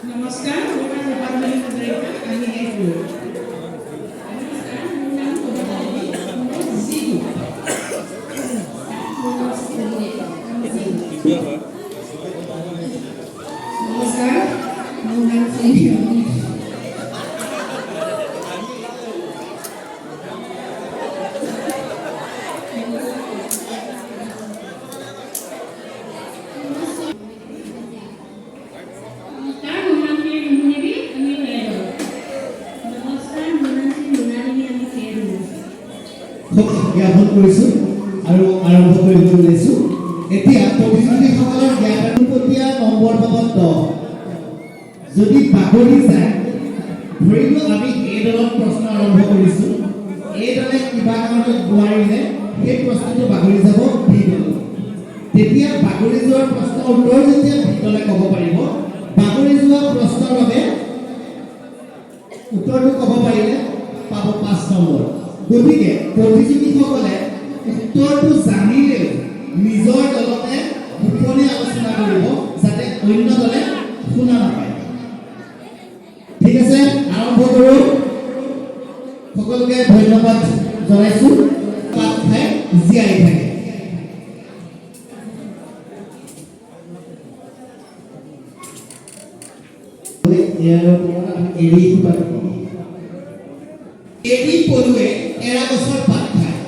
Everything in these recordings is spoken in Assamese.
নমস্কাৰ, মোৰ নাম ৰূপালী হাজৰিকা, আমি এইবোৰ। নমস্কাৰ, মোৰ নাম কবিতাদেৱী, মোৰ জিগু। নমস্কাৰ, মোৰ নাম শ্ৰীমতী। জ্ঞাপন কৰিছোঁ আৰু আৰম্ভ কৰিব লৈছোঁ। এতিয়া প্ৰতিযোগীসকলৰ জ্ঞাপনপতীয়া নম্বৰ পাবত 10। যদি পাহৰি যায়, ধৰিলোঁ আমি এই দলত প্ৰশ্ন আৰম্ভ কৰিছোঁ, এই দলে কিবা কাৰণত নোৱাৰিলে সেই প্ৰশ্নটো বাগৰি যাব বি দল। তেতিয়া বাগৰি যোৱাৰ প্ৰশ্নৰ উত্তৰ যেতিয়া বি দলে ক'ব পাৰিব, বাগৰি যোৱা প্ৰশ্নৰ বাবে উত্তৰটো ক'ব পাৰিলে পাব 5 নম্বৰ। গতিকে প্ৰতিযোগীসকলে উত্তৰটো জানিলেও নিজৰ দলতে গোপনে আলোচনা কৰিব, যাতে অন্য দলে শুনা নাপায়। ঠিক আছে, আৰম্ভ কৰোঁ। সকলোকে ধন্যবাদ জনাইছোঁ। পাত খাই জীয়াই থাকে। এৰি পলুৱে এৰা গছৰ পাত খায়,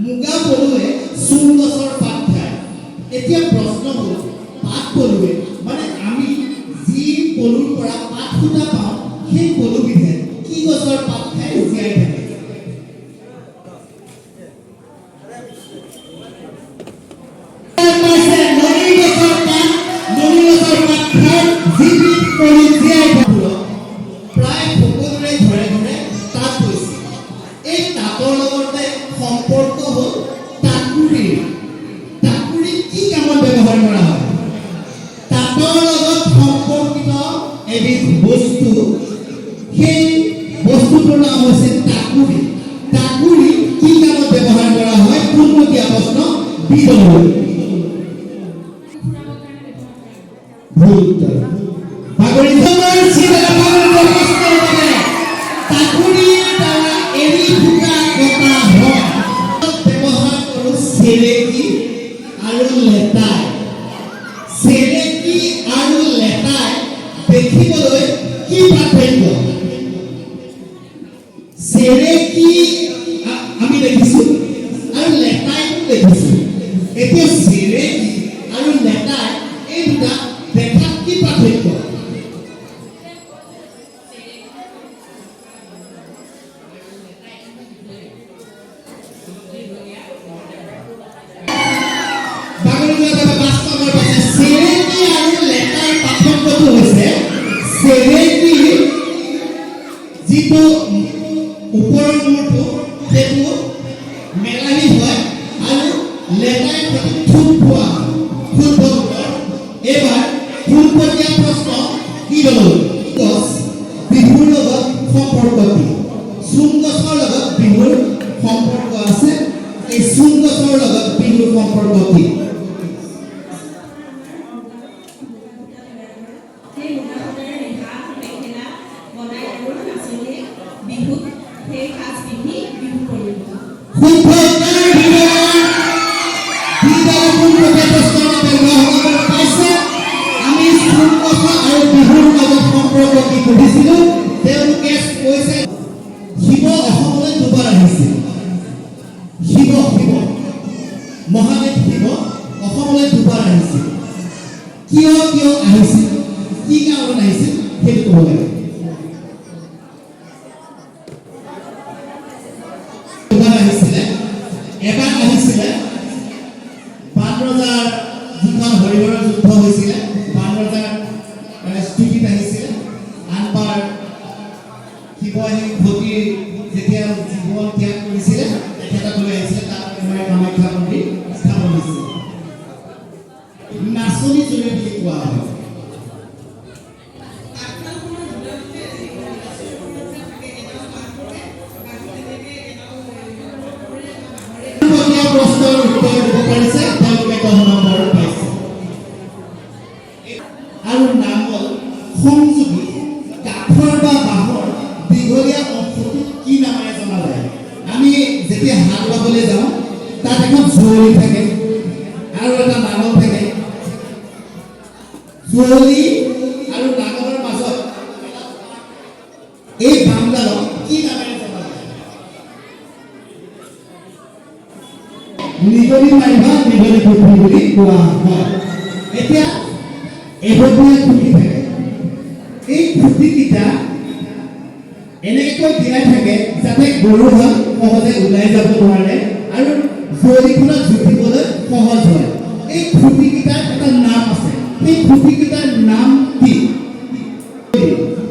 মুগা পলুৱে চূণ গছৰ পাত খায়। এতিয়া প্ৰশ্ন হ'ল, পাত পলুৱে মানে আমি যি পলুৰ পৰা পাত সূতা পাওঁ, সেই পলুবিধে কি গছৰ পাত খাই জীয়াই থাকে? বস্তু, সেই বস্তুটোৰ নাম হৈছে টাকুৰি। টাকুৰি কি কামত ব্যৱহাৰ কৰা হয়? পোনপটীয়া প্ৰশ্ন বি দল। ভুল উত্তৰ। বাগৰি যোৱাৰ চিন্তা প্ৰশ্নৰ বাবে টাকুৰিৰ দ্বাৰা এৰি ফুটা কটা হয়। ব্যৱহাৰ কৰোঁ চেলেকি আৰু লেটাই। চেলেকি আৰু লেটাই দেখিবলৈ কি পাৰ্থক্য? চেলেকি আমি দেখিছোঁ আৰু লেটাইটো দেখিছোঁ। এতিয়া চেলেকি আৰু লেটাই এই দুটা দেখাত কি পাৰ্থক্য? যিটো ওপৰৰ মূৰটো সেইটো মেলানি হয় আৰু লেটাই ঠোঁট পোৱা ঠোঁট বনোৱা। এইবাৰ পোনপটীয়া প্ৰশ্ন কি হ'ল? গছ বিহুৰ লগত সম্পৰ্ক কি? চূণ গছৰ লগত বিহুৰ সম্পৰ্ক আছে। এই চূণ গছৰ লগত বিহুৰ সম্পৰ্ক কি? শিৱ অসমলৈ দুবাৰ আহিছিল। মহাদেৱ শিৱ অসমলৈ দুবাৰ আহিছিল। কিয় আহিছিল, কি কাৰণত আহিছিল, সেইটো ক'ব লাগে। এবাৰ আহিছিলে বান ৰজাৰ যিখন হৰিহৰৰ যুদ্ধ হৈছিলে, বান ৰজাৰ স্থিতিত আহিছিলে। আনবাৰ শিৱই সতীৰ যেতিয়া জীৱন ত্যাগ কৰিছিলে, তেখেতক লৈ আহিছিলে। তাত কামাখ্যা মন্দিৰ স্থাপন হৈছিলে। নাচনি জুৰি বুলি কোৱা হয়। প্ৰশ্নৰ উত্তৰ দিব পাৰিছে, তেওঁলোকে 10 নম্বৰ পাইছে। আৰু নাম হ'ল সংযোগী কাঠৰ বা বাঁহৰ দীঘলীয়া অংশটো কি নামেৰে জনা যায়? আমি যেতিয়া হাল বাবলৈ যাওঁ তাত এখন যুঁৱলি থাকে আৰু এটা নাঙল থাকে। যুঁৱলি আৰু নাঙলৰ মাজত এই বামডালক কি নামেৰে জনা যায়? নিগনি মাৰিবা নিগনি পুখুৰী বুলি কোৱা হয়। এতিয়া এভলীয়া খুঁটি থাকে। এই খুঁটিকেইটা এনেকৈ দিয়াই থাকে যাতে গৰুহাল সহজে ওলাই যাব নোৱাৰে আৰু যুঁৱলিখনত জুপিবলৈ সহজ হয়। এই খুঁটিকেইটাৰ এটা নাম আছে। সেই খুঁটিকেইটাৰ নাম কি?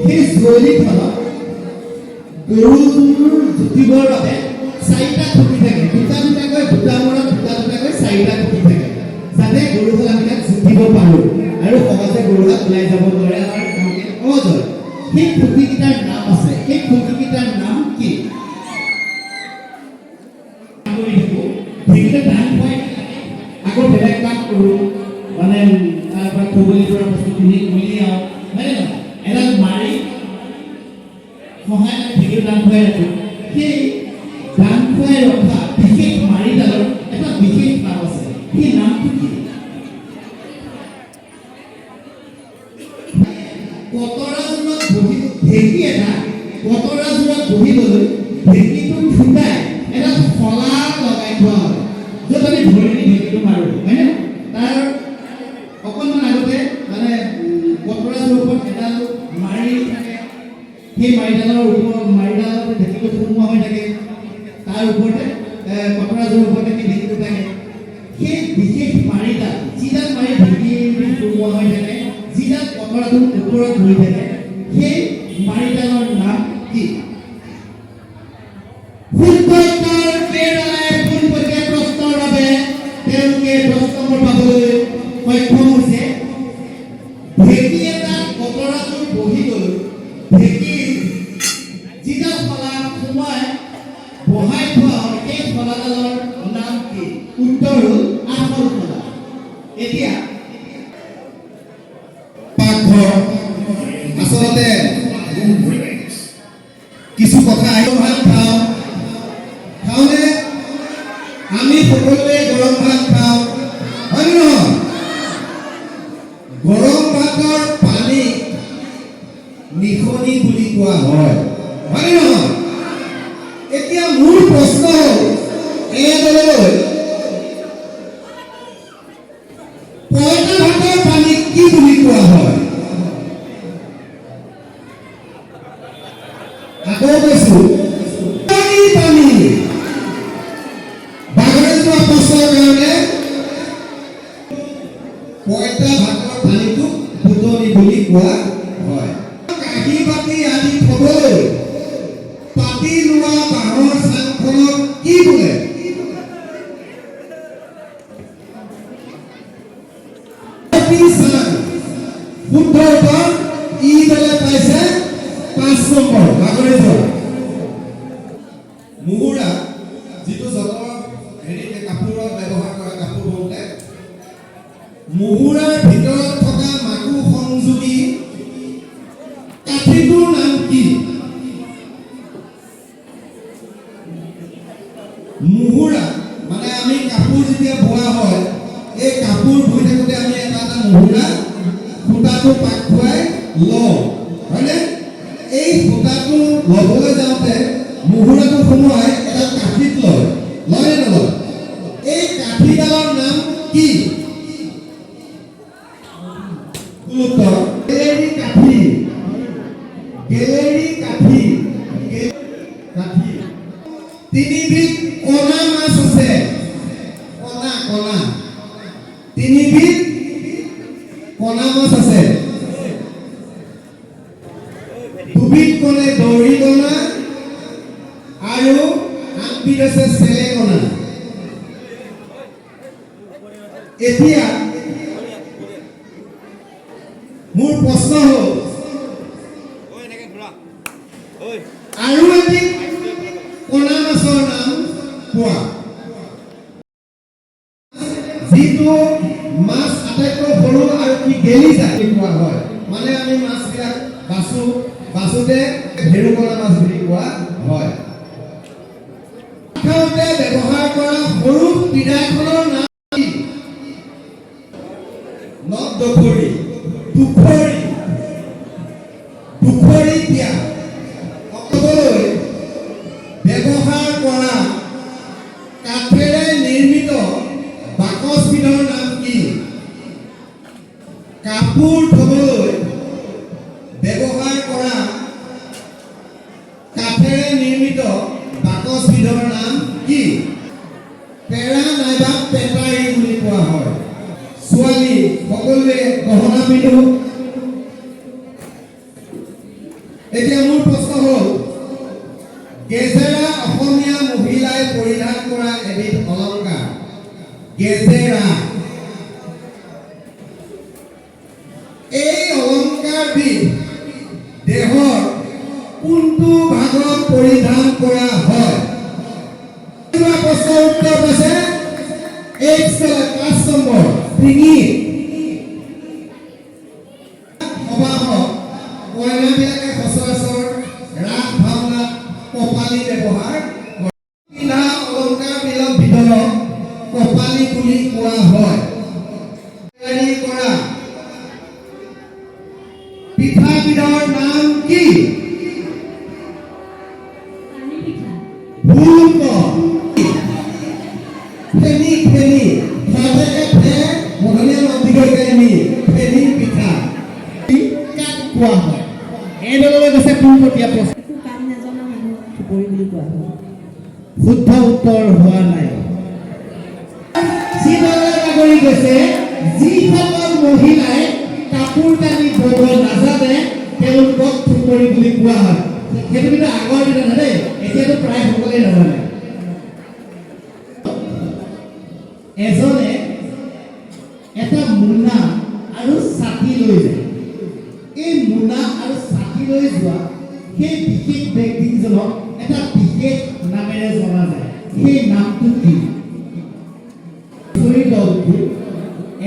সেই যুঁৱলিখনত গৰুৰ জুপিবৰ বাবে 4টা খুঁটি থাকে। দুটা দুটাকৈ দুটা মূৰত দুটা দুটাকৈ 4টা খুঁটি থাকে যাতে গৰুহাল আমি তাত জুপিব পাৰোঁ আৰু সহজে গৰুহাল ওলাই যাব নোৱাৰে আৰু কামকে সহজ হয়। সেই খুঁটিকেইটাৰ নাম আছে। সেই খুঁটিকেইটাৰ নাম কি? সেইকেইটা টাইম পাই আকৌ বেলেগ কাম কৰোঁ মানে তাৰপৰা খবৰি পৰা বস্তুখিনি উলিয়াওঁ হয়নে নহয়? এডাল মাৰি সহায় ঢেঁকীৰ দান খুৱাই ৰাখোঁ। সেই দান খুৱাই ৰখা বিশেষ মাৰিডালৰ এটা বিশেষ নাম আছে। সেই নামটো কি? কতৰাজোৰত বহি ঢেঁকী এটা কতৰাজোৰত বহিবলৈ ঢেঁকীটো ফুটাই এটা শলা লগাই থোৱা হয় য'ত আমি ধৰি ঢেঁকীটো মাৰোঁ হয়নে? তাৰ অকণমান আগতে মানে কতৰাজোৰ ওপৰত এডাল মাৰি থাকে। সেই মাৰিডালৰ ঢেঁকীটো সোমোৱা হৈ থাকে। তাৰ ওপৰতে কতৰাজোৰ ওপৰতে সেই ঢেঁকীটো থাকে। সেই বিশেষ মাৰিডাল যিডাল মাৰি ঢেঁকী সোমোৱা হৈ থাকে, যিডাল কতৰাটোৰ ওপৰত ধৰি থাকে, সেই মাৰিডালৰ নাম কি? ফুটবলৰ প্লেয়াৰে পোনপটীয়া প্ৰশ্নৰ বাবে তেওঁলোকে 10 নম্বৰ পাবলৈ সক্ষম হৈছে। ঢেঁকী এটা কতৰাটোৰ বহি গ'ল। ঢেঁকীৰ যিডাল শলা সোমাই বহাই থোৱা হয় সেই শলাডালৰ নাম কি? উত্তৰ হ'ল আখল শলা। এতিয়া পাকঘৰ আচলতে কিছু কথা ভাত খাওঁনে? আমি সকলোৱে গৰম ভাত খাওঁ হয় নহয়? গৰম ভাতৰ পানী নিখনি বুলি কোৱা হয় হয় নহয়? এতিয়া মোৰ প্ৰশ্ন হ'ল এইদৰে পইতা ভাতৰ পানী কি বুলি কোৱা হয়? আকৌ কৈছোঁ পানী বাগৰি যোৱা প্ৰশ্নৰ কাৰণে পইতা ভাতৰ পানীটোক ফুটনি বুলি কোৱা হয়। কাঁহী বাতি আদি থবলৈ পাতি লোৱা বাঁহৰ চাংখনক কি বোলে? শুদ্ধ উত্তৰ ই দলে পাইছে 5 নম্বৰ। বাগৰি যোৱা মুহুৰা যিটো যঁতৰ কাপোৰত ব্যৱহাৰ কৰা কাপোৰ বওঁতে মুহুৰাৰ ভিতৰত থকা মাকু সংযোগী কাঠিটোৰ নাম কি? মুহুৰা মানে আমি কাপোৰ যেতিয়া বোৱা হয় এই কাপোৰ ধুই থাকোঁতে আমি এটা এটা মুহুৰা সূতাটো পাক খুৱাই লওঁ হয়নে? এই সূতাটো ল'বলৈ যাওঁতে মুহুৰাটো সোমোৱাই এটা কাঠিত লয় নে নলয়? এই কাঠিডালৰ নাম কি? উত্তৰ গেলেৰী কাঠি। গেলেৰী কাঠি। কাঠি। 3 বিধ কণা মাছ আছে। কণা 3 বিধ কণা মাছ আছে। 2 বিধ কণে দৌৰি কণা আৰু 8 বিধ আছে চেলে কণা। এতিয়া মোৰ প্ৰশ্ন হ'ল আৰু এটি কণা মাছৰ নাম কোৱা যিটো মাছ আটাইতকৈ সৰু আৰু কি গেলি যায় কোৱা হয়। মানে আমি মাছবিলাক বাছুতে ভেৰুকণা মাছ বুলি কোৱা হয়। খাওঁতে ব্যৱহাৰ কৰা সৰু পিৰাখনৰ নাম কি? নদ দখৰি, দুখৰি পিয়া। অকলৈ ব্যৱহাৰ কৰা কাঠেৰে নিৰ্মিত বাকচবিধৰ নাম কি? কাপোৰ ধুবলৈ ব্যৱহাৰ কৰা কাঠেৰে নিৰ্মিত বাকচবিধৰ নাম কি? পেৰা নাইবা পেটাৰী বুলি কোৱা হয়। ছোৱালী সকলোৱে গহনা পিন্ধো। এতিয়া মোৰ প্ৰশ্ন হ'ল, গেজেৰা অসমীয়া মহিলাই পৰিধান কৰা এবিধ অলংকাৰ। গেজেৰা। এই অলংকাৰবিধ দেহৰ কোনটো ভাগত পৰিধান কৰা হয়? প্ৰশ্নৰ উত্তৰ পাইছে 5 নম্বৰ ডিঙি। সবাহত কইনাবিলাকে সচৰাচৰ ৰাস ভাওনাত কপালি ব্যৱহাৰ কৰে। পিন্ধা অলংকাৰবিলাক ভিতৰত কপালি বুলি কোৱা হয়। তৈয়াৰী কৰা পিঠাবিধৰ নাম কি? ভুল ফেনী মধুনীয়া নদীগৈ ফেনী পিঠা কাক কোৱা হয়? এইদৰে কৈছে পোনপটীয়া প্ৰশ্ন। শুদ্ধ উত্তৰ হোৱা নাই। যিদৰে নাগৰি গৈছে, যিসকল মহিলাই কাপোৰ কানি বব নাজানে তেওঁলোকক থুপৰি বুলি কোৱা হয়। সেইটো কিন্তু আগৰ দিনত দেই, এতিয়াতো প্ৰায় সকলোৱে নাজানে। এজনে এটা মোনা আৰু ছাতি লৈ যায়। এই মোনা আৰু ছাতি লৈ যোৱা সেই বিশেষ ব্যক্তিজনক এটা বিশেষ নামেৰে জনা যায়। সেই নামটো কি?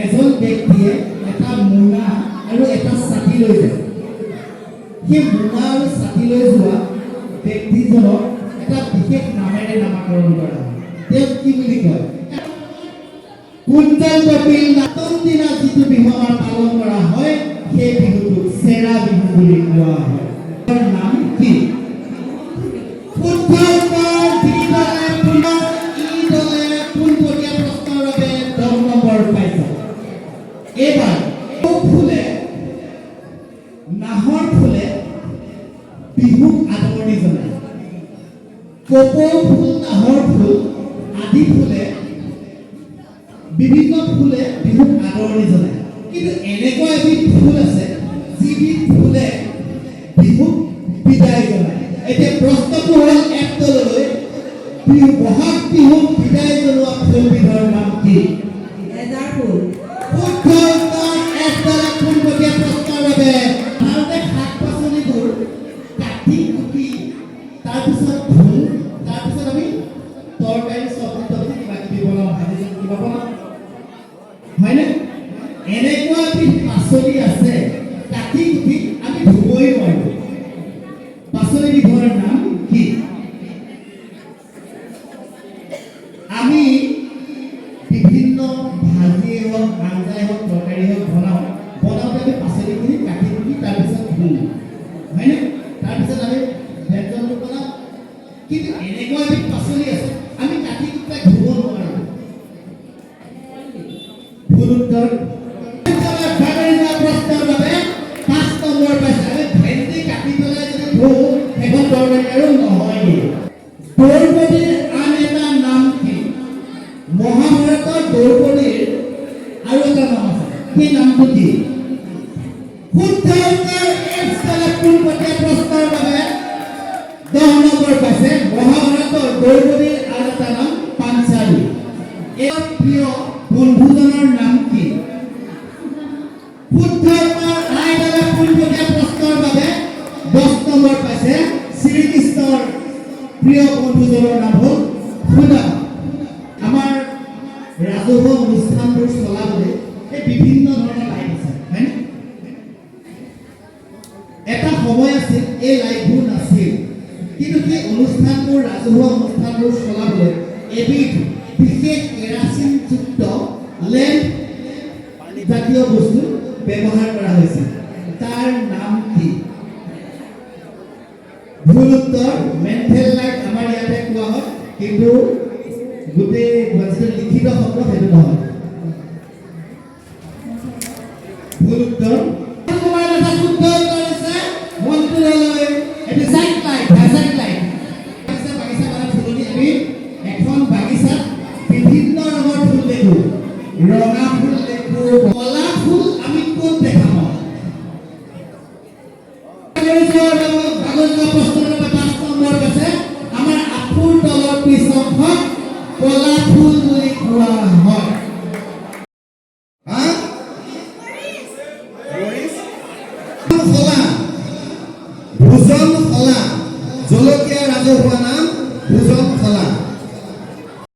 এজন ব্যক্তিয়ে এটা মোনা আৰু এটা ছাতি লৈ যায়। সেই মোনা আৰু ছাতি লৈ যোৱা ব্যক্তিজনক এটা বিশেষ নামেৰে নামাকৰণ কৰা হয়। তেওঁক কি বুলি কয়? কুঞ্জল কপিল নাটন দিনা যিটো বিহু আমাৰ পালন কৰা হয়, সেই বিহুটোক চেৰা বিহু বুলি কোৱা হয়। তাৰ নাম কি? শুদ্ধ উত্তৰ। ইদলে পোনপটীয়া প্ৰশ্নৰ বাবে 10 নম্বৰ পাইছে। এইবাৰ ফুলে নাহৰ ফুলে বিহুক আদৰণি জনায়। কপৌ ফুল, নাহৰ ফুল আদি ফুলে বিভিন্ন ফুলে বিহুক আদৰণি জনায়। কিন্তু এনেকুৱা এবিধ ফুল আছে যিবিধ ফুলে বিহুক বিদায় জনায়। এতিয়া প্ৰশ্নটো হ'ল এক তললৈ, বহাগ বিহুক বিদায় জনোৱা ফুলবিধৰ নাম কি? এজাৰ ফুল। শুদ্ধ উত্তৰ। একদলে পোনপটীয়া প্ৰশ্নৰ বাবে সাধাৰণতে শাক পাচলিবোৰ কাটি কুটি তাৰপিছত ধুই তাৰপিছত আমি তৰকাৰী চব্জি কিবা কিবি বনাওঁ, ভাজি কিবা বনাওঁ, হয়নে? এনেকুৱা এবিধ পাচলি আছে কাটি কুটি আমি ধুবই নোৱাৰোঁ। পাচলিবিধৰ নাম কি? আমি বিভিন্ন ভাজিয়ে হওক, আঞ্জাই হওক, তৰকাৰী হওক বনাওঁতে আমি পাচলিখিনি কাটি কুটি তাৰপিছত ধুওঁ, হয়নে? তাৰপিছত আমি ব্যঞ্জনটো বনাওঁ। কিন্তু এনেকুৱা এবিধ পাচলি আছে আমি কাটি কুটি ধুব নোৱাৰোঁ। ভুল উত্তৰ। প্ৰশ্নৰ বাবে 5 নম্বৰ পাইছে। আমি ভেন্দি কাটি পেলাই যদি ধুওঁ সেইখন তৰকাৰী আৰু নহয়গে। দ্ৰৌপদীৰ আন এটা নাম কি? মহাভাৰতৰ দ্ৰৌপদীৰ আৰু এটা নাম আছে, সেই নামটো কি? শুদ্ধ উত্তৰ। পোনপটীয়া প্ৰশ্নৰ বাবে 10 নম্বৰ পাইছে। মহাভাৰতৰ দ্ৰৌপদীৰ আৰু এটা নাম পাঞ্চালী। এই প্ৰিয় বন্ধুজনৰ নাম কি? শুদ্ধ উত্তৰ। আইডালে পোনপটীয়া প্ৰশ্নৰ বাবে 10 নম্বৰ পাইছে। শ্ৰীকৃষ্ণৰ প্ৰিয় বন্ধুজনৰ নাম হ'ল সুদামা। আমাৰ ৰাজহুৱা অনুষ্ঠানবোৰ চলাবলৈ এই বিভিন্ন ধৰণৰ লাইট আছে, হয়নে? এটা সময় আছিল এই লাইটবোৰ নাছিল কিন্তু সেই অনুষ্ঠানবোৰ ৰাজহুৱা অনুষ্ঠানবোৰ চলাবলৈ এবিধ বিশেষ কেৰাচিনযুক্ত লেম্প জাতীয় বস্তু ব্যৱহাৰ কৰা হৈছিল তাৰ নাম কি ভুল উত্তৰ মেণ্টেল লাইট আমাৰ ইয়াতে কোৱা হয় কিন্তু গোটেই লিখিত শব্দ সেইটো নহয় ভুল উত্তৰ তোমাৰ এটা শুদ্ধ উত্তৰ আছে মন্ত্ৰলৈ এটি সাইড লাইট বাগিচা কৰা ফুলনি আমি এখন বাগিচাত বিভিন্ন ৰঙৰ ফুল দেখো ৰঙা ফুল দেখো কলা ফুল আমি ক'ত দেখা পাওঁ আমাৰ আঁঠুৰ তলৰ পিছ অংশত কলা ফুল বুলি কোৱা হয় ভোজন খলা জলকীয়া ৰাজহুৱা নাম